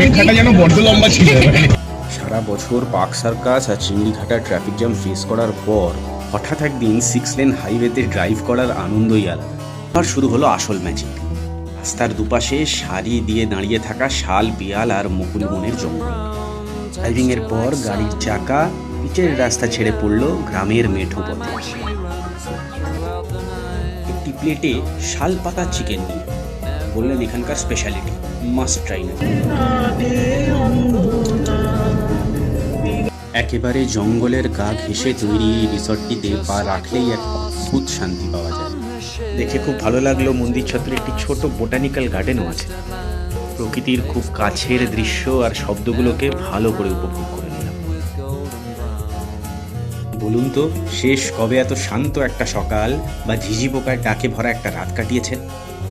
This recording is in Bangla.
অপেক্ষাটা যেন বড্ড লম্বা ছিল। সারা বছর পার্ক সার্কাস আর চিংড়িঘাটা ট্রাফিক জ্যাম ফেস করার পর হঠাৎ একদিন 6 লেন হাইওয়েতে ড্রাইভ করার আনন্দই আলাদা। আর শুরু হলো আসল ম্যাজিক। রাস্তার দুপাশে সারি দিয়ে দাঁড়িয়ে থাকা শাল, পিয়াল আর মুকুলবনের জঙ্গল। ড্রাইভিংয়ের পর গাড়ির চাকা পিচের রাস্তা ছেড়ে পড়ল গ্রামের মেঠো পথে। একটি প্লেটে শাল পাতা চিকেন নিয়ে বললেন এখানকার স্পেশালিটি, মাস্ট ট্রাই না। একেবারে জঙ্গলের গা ঘেঁষে তৈরি এই রিসর্টটিতে পা রাখলেই এক অদ্ভুত শান্তি পাওয়া যায়। দেখে খুব ভালো লাগলো, মন্দির ছত্রে একটি ছোট বোটানিক্যাল গার্ডেনও আছে। প্রকৃতির খুব কাছের দৃশ্য আর শব্দগুলোকে ভালো করে উপভোগ করে নিলাম। বলুন তো, শেষ কবে এত শান্ত একটা সকাল বা ঝিঝি পোকার ডাকে ভরা একটা রাত কাটিয়েছেন?